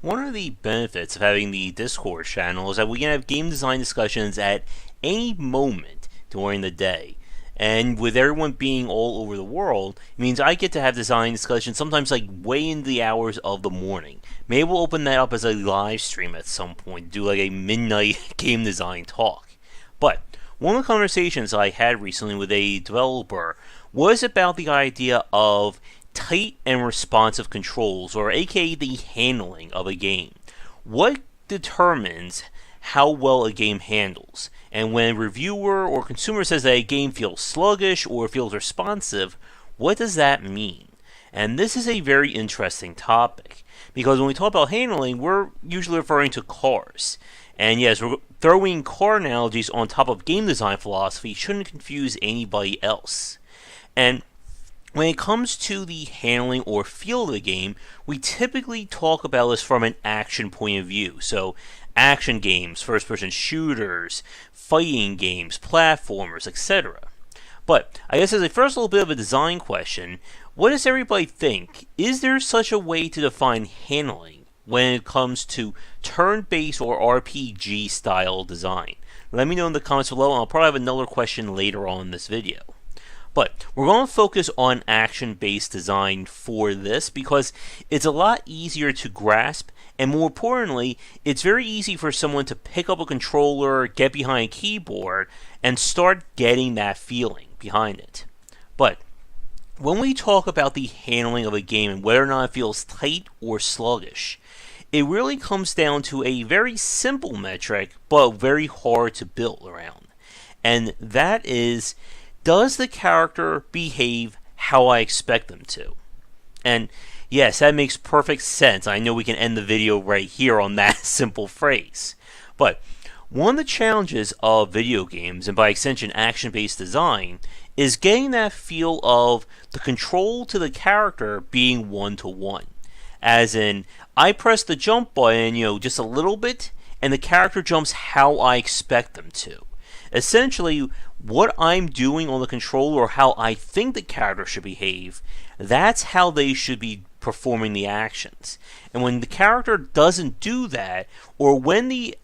One of the benefits of having the Discord channel is that we can have game design discussions at any moment during the day. And with everyone being all over the world, it means I get to have design discussions sometimes like way into the hours of the morning. Maybe we'll open that up as a live stream at some point, do like a midnight game design talk. But one of the conversations I had recently with a developer was about the idea of tight and responsive controls, or aka the handling of a game. What determines how well a game handles? And when a reviewer or consumer says that a game feels sluggish or feels responsive, what does that mean? And this is a very interesting topic, because when we talk about handling, we're usually referring to cars. And yes, throwing car analogies on top of game design philosophy shouldn't confuse anybody else. And when it comes to the handling or feel of the game, we typically talk about this from an action point of view. So, action games, first-person shooters, fighting games, platformers, etc. But I guess as a first little bit of a design question, what does everybody think? Is there such a way to define handling when it comes to turn-based or RPG style design? Let me know in the comments below, and I'll probably have another question later on in this video. But we're going to focus on action-based design for this because it's a lot easier to grasp, and more importantly, it's very easy for someone to pick up a controller, get behind a keyboard, and start getting that feeling behind it. But when we talk about the handling of a game and whether or not it feels tight or sluggish, it really comes down to a very simple metric, but very hard to build around. And that is, does the character behave how I expect them to? And yes, that makes perfect sense. I know we can end the video right here on that simple phrase. But one of the challenges of video games, and by extension action-based design, is getting that feel of the control to the character being one-to-one. As in, I press the jump button, just a little bit, and the character jumps how I expect them to. Essentially, what I'm doing on the controller or how I think the character should behave, that's how they should be performing the actions. And when the character doesn't do that, or when the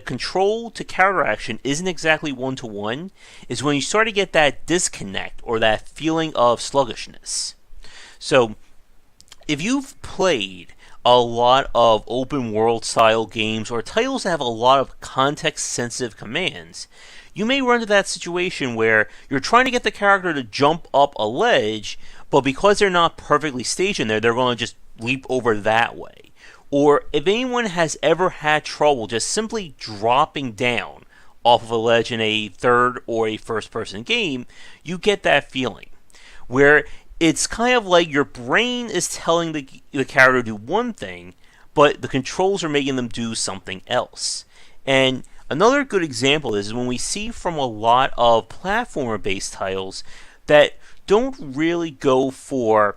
control to character action isn't exactly one-to-one, is when you start to get that disconnect or that feeling of sluggishness. So, if you've played a lot of open world style games or titles that have a lot of context sensitive commands, you may run into that situation where you're trying to get the character to jump up a ledge, but because they're not perfectly stationed there, they're going to just leap over that way. Or if anyone has ever had trouble just simply dropping down off of a ledge in a third or a first person game, you get that feeling where it's kind of like your brain is telling the character to do one thing, but the controls are making them do something else. And another good example is when we see from a lot of platformer-based titles that don't really go for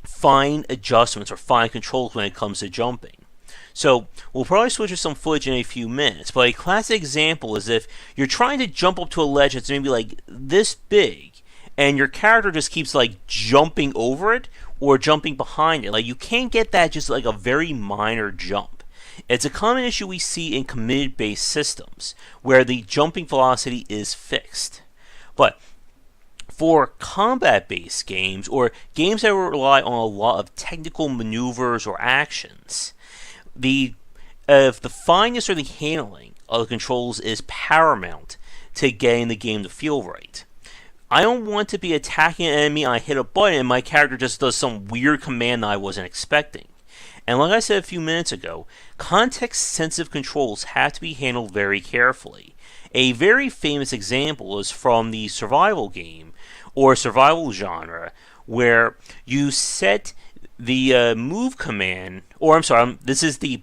fine adjustments or fine controls when it comes to jumping. So we'll probably switch to some footage in a few minutes, but a classic example is if you're trying to jump up to a ledge that's maybe like this big, and your character just keeps like jumping over it or jumping behind it. Like you can't get that just like a very minor jump. It's a common issue we see in committed-based systems, where the jumping velocity is fixed. But for combat-based games, or games that rely on a lot of technical maneuvers or actions, the fineness or the handling of the controls is paramount to getting the game to feel right. I don't want to be attacking an enemy and I hit a button and my character just does some weird command that I wasn't expecting. And like I said a few minutes ago, context-sensitive controls have to be handled very carefully. A very famous example is from the survival game, or survival genre, where you set the move command, or I'm sorry, this is the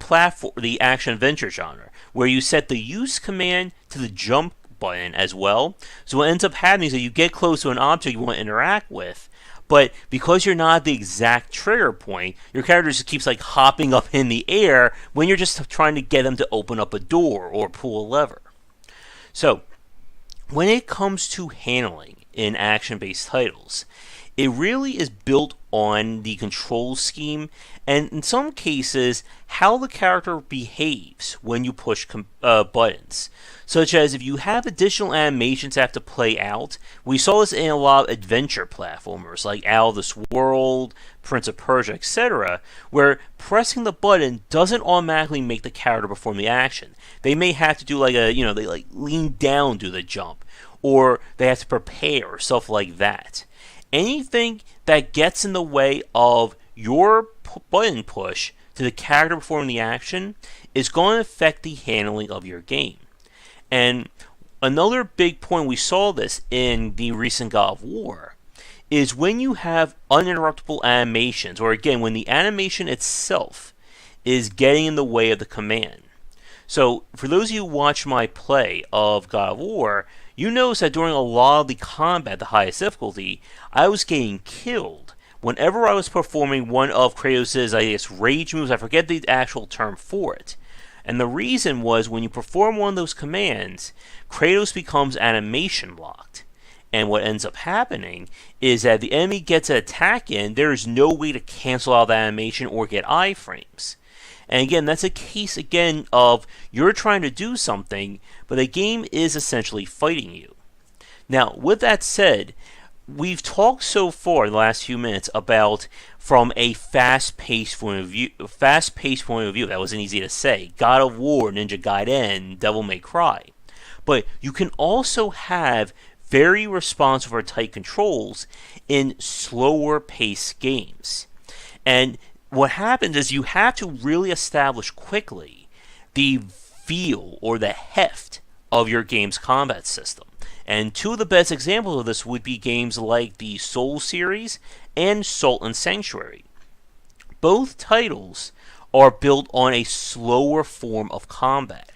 action-adventure genre, where you set the use command to the jump button as well. So what ends up happening is that you get close to an object you want to interact with, but because you're not at the exact trigger point, your character just keeps like hopping up in the air when you're just trying to get them to open up a door or pull a lever. So when it comes to handling in action-based titles, it really is built on the control scheme and, in some cases, how the character behaves when you push buttons. Such as if you have additional animations that have to play out. We saw this in a lot of adventure platformers like Out of This World, Prince of Persia, etc., where pressing the button doesn't automatically make the character perform the action. They may have to do they lean down, do the jump, or they have to prepare, or stuff like that. Anything that gets in the way of your button push to the character performing the action is going to affect the handling of your game. And another big point, we saw this in the recent God of War, is when you have uninterruptible animations, or again, when the animation itself is getting in the way of the command. So, for those of you who watched my play of God of War, you notice that during a lot of the combat at the highest difficulty, I was getting killed whenever I was performing one of Kratos' rage moves. I forget the actual term for it. And the reason was, when you perform one of those commands, Kratos becomes animation locked. And what ends up happening is that the enemy gets an attack in, there is no way to cancel out the animation or get iframes. And again, that's a case of you're trying to do something, but the game is essentially fighting you. Now, with that said, we've talked so far in the last few minutes about from a fast-paced point of view. That wasn't easy to say. God of War, Ninja Gaiden, Devil May Cry. But you can also have very responsive or tight controls in slower-paced games. And what happens is you have to really establish quickly the feel or the heft of your game's combat system. And two of the best examples of this would be games like the Souls series and Salt and Sanctuary. Both titles are built on a slower form of combat.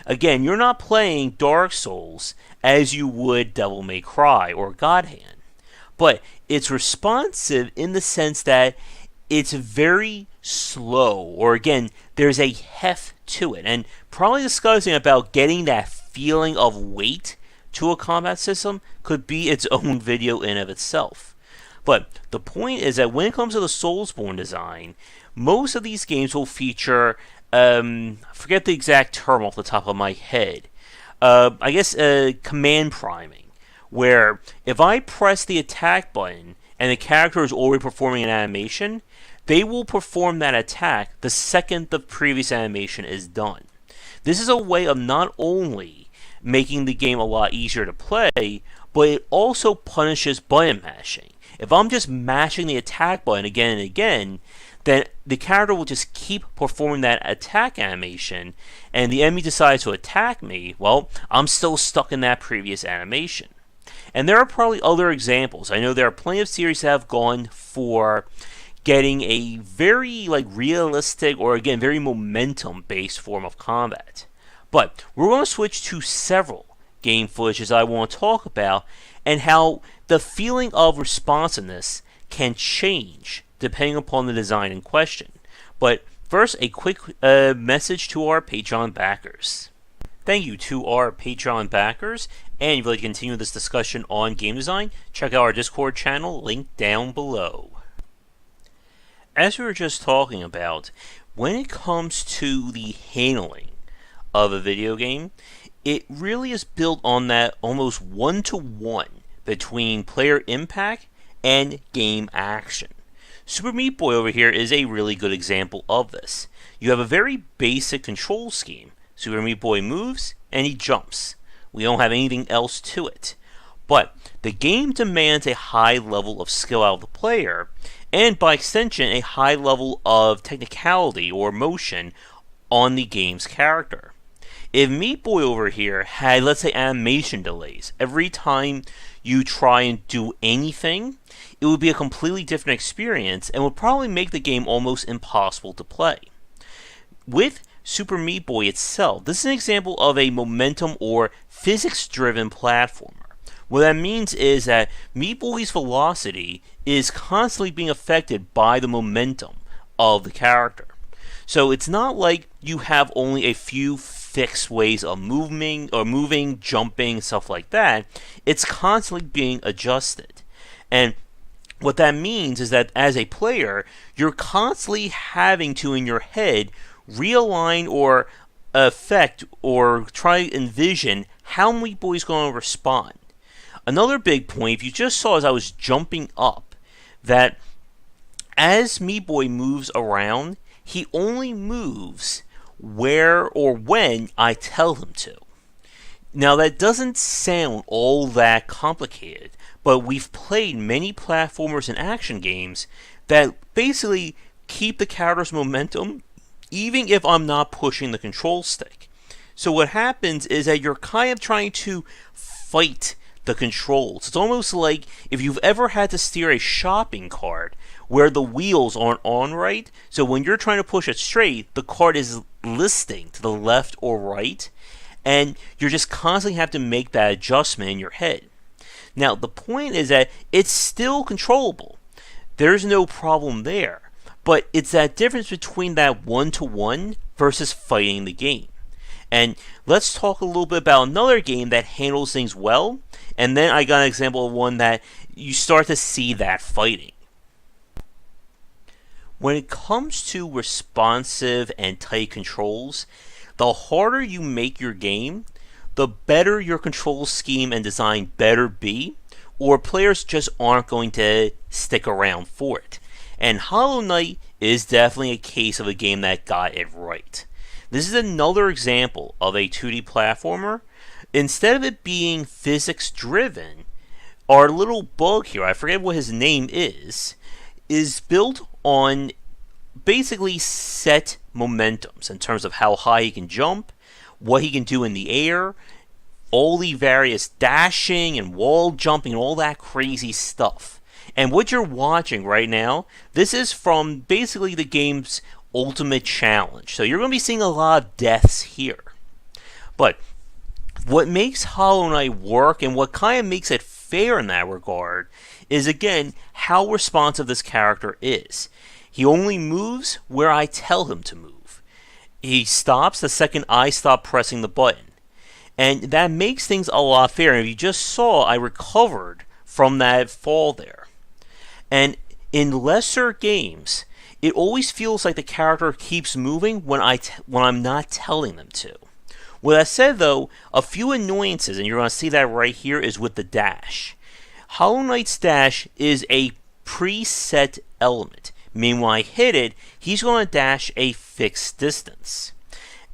Again, you're not playing Dark Souls as you would Devil May Cry or God Hand, but it's responsive in the sense that it's very slow, or again, there's a heft to it. And probably discussing about getting that feeling of weight to a combat system could be its own video in of itself. But the point is that when it comes to the Soulsborne design, most of these games will feature, I forget the exact term off the top of my head, command priming, where if I press the attack button and the character is already performing an animation, they will perform that attack the second the previous animation is done. This is a way of not only making the game a lot easier to play, but it also punishes button mashing. If I'm just mashing the attack button again and again, then the character will just keep performing that attack animation, and the enemy decides to attack me, well, I'm still stuck in that previous animation. And there are probably other examples. I know there are plenty of series that have gone for getting a very realistic, or again, very momentum-based form of combat. But we're going to switch to several game footages I want to talk about, and how the feeling of responsiveness can change depending upon the design in question. But first, a quick message to our Patreon backers. Thank you to our Patreon backers, and if you'd like to continue this discussion on game design, check out our Discord channel, linked down below. As we were just talking about, when it comes to the handling of a video game, it really is built on that almost one-to-one between player impact and game action. Super Meat Boy over here is a really good example of this. You have a very basic control scheme. Super Meat Boy moves and he jumps. We don't have anything else to it. But the game demands a high level of skill out of the player, and by extension, a high level of technicality or motion on the game's character. If Meat Boy over here had, let's say, animation delays every time you try and do anything, it would be a completely different experience and would probably make the game almost impossible to play. With Super Meat Boy itself, this is an example of a momentum or physics-driven platformer. What that means is that Meat Boy's velocity is constantly being affected by the momentum of the character. So it's not like you have only a few fixed ways of moving, jumping, stuff like that. It's constantly being adjusted. And What that means is that as a player, you're constantly having to, in your head, realign or affect or try to envision how Meat Boy's going to respond. Another big point, if you just saw as I was jumping up, that as Meat Boy moves around, he only moves where or when I tell him to. Now, that doesn't sound all that complicated, but we've played many platformers and action games that basically keep the character's momentum even if I'm not pushing the control stick. So what happens is that you're kind of trying to fight the controls. It's almost like if you've ever had to steer a shopping cart where the wheels aren't on right, so when you're trying to push it straight, the cart is listing to the left or right, and you're just constantly have to make that adjustment in your head. Now, the point is that it's still controllable. There's no problem there. But it's that difference between that one-to-one versus fighting the game. And let's talk a little bit about another game that handles things well, and then I got an example of one that you start to see that fighting. When it comes to responsive and tight controls, the harder you make your game, the better your control scheme and design better be, or players just aren't going to stick around for it. And Hollow Knight is definitely a case of a game that got it right. This is another example of a 2D platformer. Instead of it being physics driven, our little bug here, I forget what his name is built on basically set momentums in terms of how high he can jump, what he can do in the air, all the various dashing and wall jumping and all that crazy stuff. And what you're watching right now, this is from basically the game's ultimate challenge. So you're going to be seeing a lot of deaths here. But what makes Hollow Knight work and what kind of makes it fair in that regard is, again, how responsive this character is. He only moves where I tell him to move. He stops the second I stop pressing the button. And that makes things a lot fairer. And if you just saw, I recovered from that fall there. And in lesser games, it always feels like the character keeps moving when I'm not telling them to. With that said, though, a few annoyances, and you're going to see that right here, is with the dash. Hollow Knight's dash is a preset element. Meaning when I hit it, he's going to dash a fixed distance.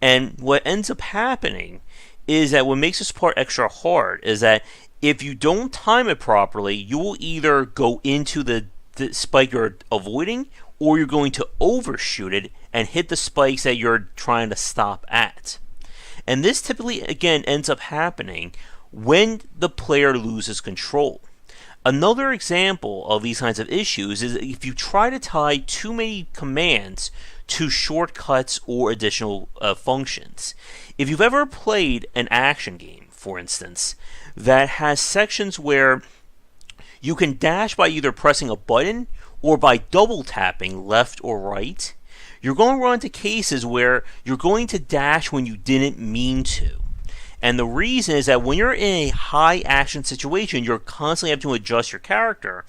And what ends up happening is that what makes this part extra hard is that if you don't time it properly, you will either go into the spike you're avoiding, or you're going to overshoot it and hit the spikes that you're trying to stop at. And this typically, again, ends up happening when the player loses control. Another example of these kinds of issues is if you try to tie too many commands to shortcuts or additional functions. If you've ever played an action game, for instance, that has sections where you can dash by either pressing a button or by double tapping left or right, you're going to run into cases where you're going to dash when you didn't mean to. And the reason is that when you're in a high action situation, you're constantly having to adjust your character.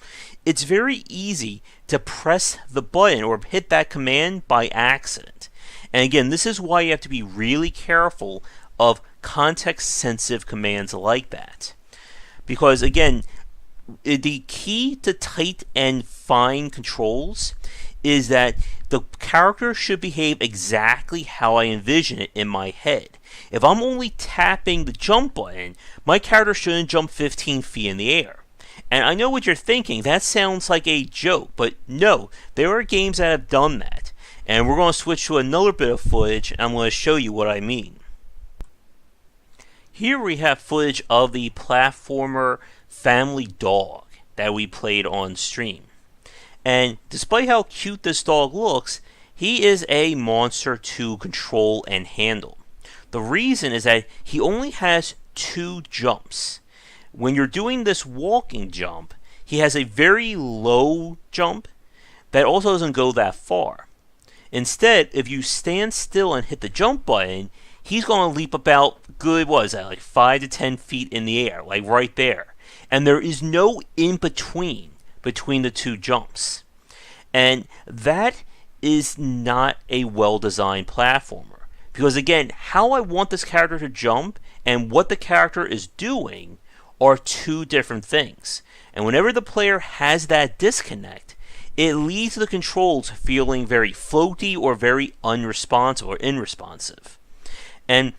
It's very easy to press the button or hit that command by accident. And again, this is why you have to be really careful of context-sensitive commands like that. Because again, the key to tight and fine controls is that the character should behave exactly how I envision it in my head. If I'm only tapping the jump button, my character shouldn't jump 15 feet in the air. And I know what you're thinking, that sounds like a joke, but no, there are games that have done that. And we're going to switch to another bit of footage, and I'm going to show you what I mean. Here we have footage of the platformer Family Dog that we played on stream. And despite how cute this dog looks, he is a monster to control and handle. The reason is that he only has 2 jumps. When you're doing this walking jump, he has a very low jump that also doesn't go that far. Instead, if you stand still and hit the jump button, he's going to leap about, like 5 to 10 feet in the air, like right there. And there is no in between between the two jumps. And that is not a well-designed platformer. Because again, how I want this character to jump and what the character is doing are two different things. And whenever the player has that disconnect, it leads to the controls feeling very floaty or very unresponsive or unresponsive. And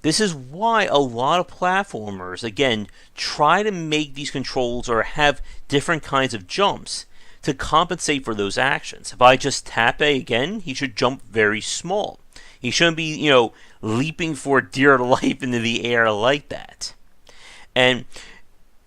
this is why a lot of platformers, again, try to make these controls or have different kinds of jumps to compensate for those actions. If I just tap A again, he should jump very small. He shouldn't be, leaping for dear life into the air like that. And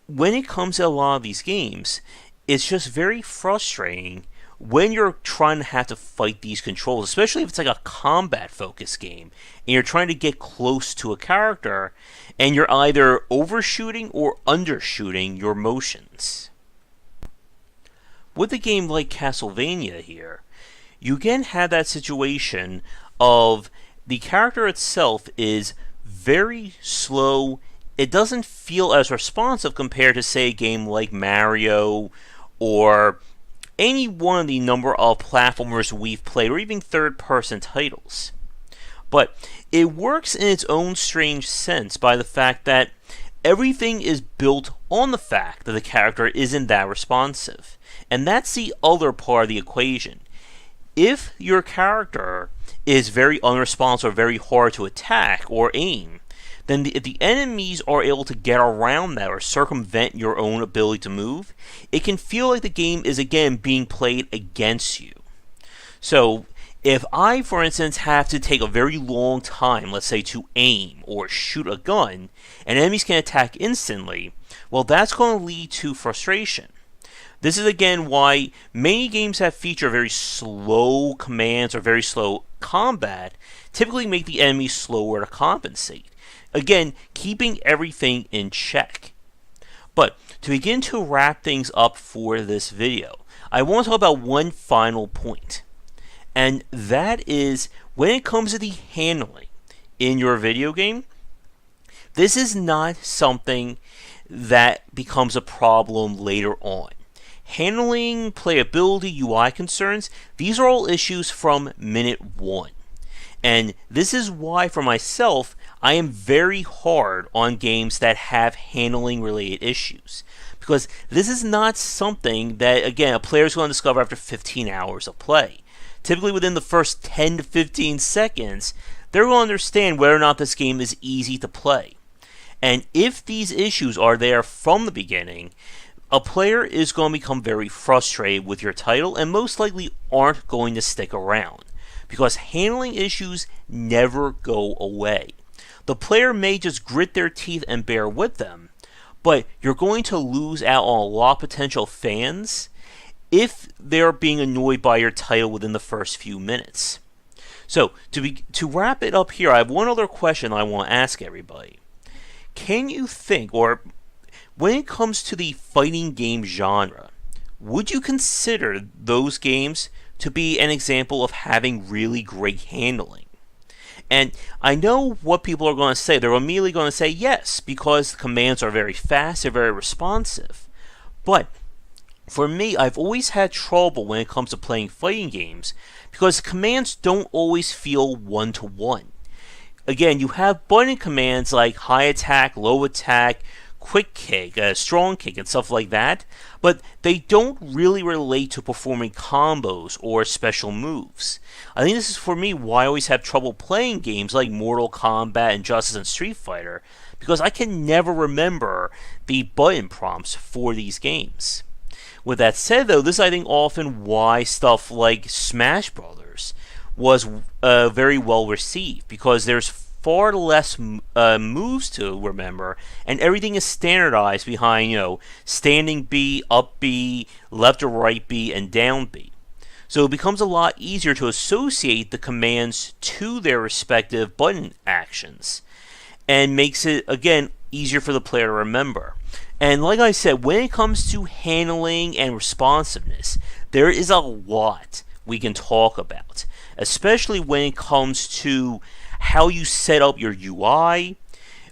when it comes to a lot of these games, it's just very frustrating when you're trying to have to fight these controls, especially if it's like a combat-focused game, and you're trying to get close to a character, and you're either overshooting or undershooting your motions. With a game like Castlevania here, you again have that situation of the character itself is very slow. It doesn't feel as responsive compared to, say, a game like Mario or any one of the number of platformers we've played, or even third-person titles. But it works in its own strange sense by the fact that everything is built on the fact that the character isn't that responsive. And that's the other part of the equation. If your character is very unresponsive or very hard to attack or aim, then if the enemies are able to get around that or circumvent your own ability to move, it can feel like the game is again being played against you. So if I, for instance, have to take a very long time, let's say, to aim or shoot a gun, and enemies can attack instantly, well, that's going to lead to frustration. This is again why many games that feature very slow commands or very slow combat typically make the enemies slower to compensate. Again, keeping everything in check. But to begin to wrap things up for this video, I want to talk about one final point. And that is, when it comes to the handling in your video game, this is not something that becomes a problem later on. Handling, playability, UI concerns, these are all issues from minute one. And this is why, for myself, I am very hard on games that have handling related issues. Because this is not something that, again, a player is going to discover after 15 hours of play. Typically within the first 10 to 15 seconds, they're going to understand whether or not this game is easy to play. And if these issues are there from the beginning, a player is going to become very frustrated with your title and most likely aren't going to stick around. Because handling issues never go away. The player may just grit their teeth and bear with them, but you're going to lose out on a lot of potential fans if they're being annoyed by your title within the first few minutes. So, to wrap it up here, I have one other question I want to ask everybody. Can you think, or when it comes to the fighting game genre, would you consider those games to be an example of having really great handling? And I know what people are going to say. They're immediately going to say yes, because the commands are very fast, they're very responsive. But for me, I've always had trouble when it comes to playing fighting games, because commands don't always feel one-to-one. Again, you have button commands like high attack, low attack, quick kick, strong kick, and stuff like that, but they don't really relate to performing combos or special moves. I think this is, for me, why I always have trouble playing games like Mortal Kombat, Injustice, and Street Fighter, because I can never remember the button prompts for these games. With that said, though, this is, I think, often why stuff like Smash Brothers was very well received, because there's far less moves to remember, and everything is standardized behind, standing B, up B, left or right B, and down B. So it becomes a lot easier to associate the commands to their respective button actions, and makes it, again, easier for the player to remember. And like I said, when it comes to handling and responsiveness, there is a lot we can talk about, especially when it comes to how you set up your UI,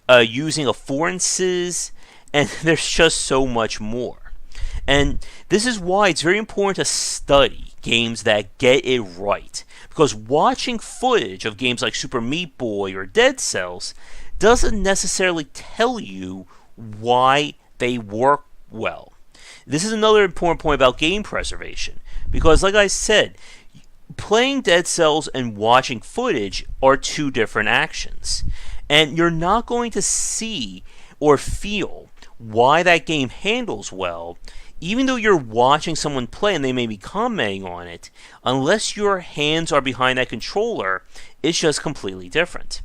using affordances, and there's just so much more. And this is why it's very important to study games that get it right. Because watching footage of games like Super Meat Boy or Dead Cells doesn't necessarily tell you why they work well. This is another important point about game preservation. Because, like I said, playing Dead Cells and watching footage are two different actions. And you're not going to see or feel why that game handles well, even though you're watching someone play and they may be commenting on it, unless your hands are behind that controller, it's just completely different.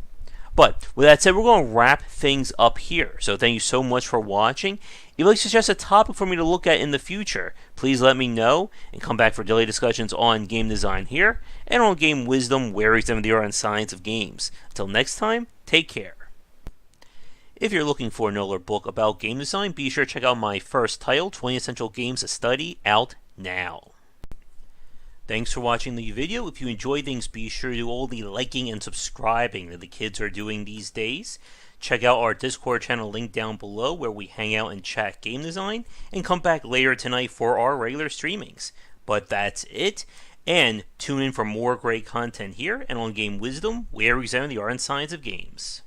But with that said, we're going to wrap things up here. So thank you so much for watching. If you'd like to suggest a topic for me to look at in the future, please let me know and come back for daily discussions on game design here and on game wisdom, where we examine the art and science of games. Until next time, take care. If you're looking for another book about game design, be sure to check out my first title, 20 Essential Games to Study, out now. Thanks for watching the video. If you enjoy things, be sure to do all the liking and subscribing that the kids are doing these days. Check out our Discord channel linked down below where we hang out and chat game design, and come back later tonight for our regular streamings. But that's it, and tune in for more great content here and on Game Wisdom, where we examine the art and science of games.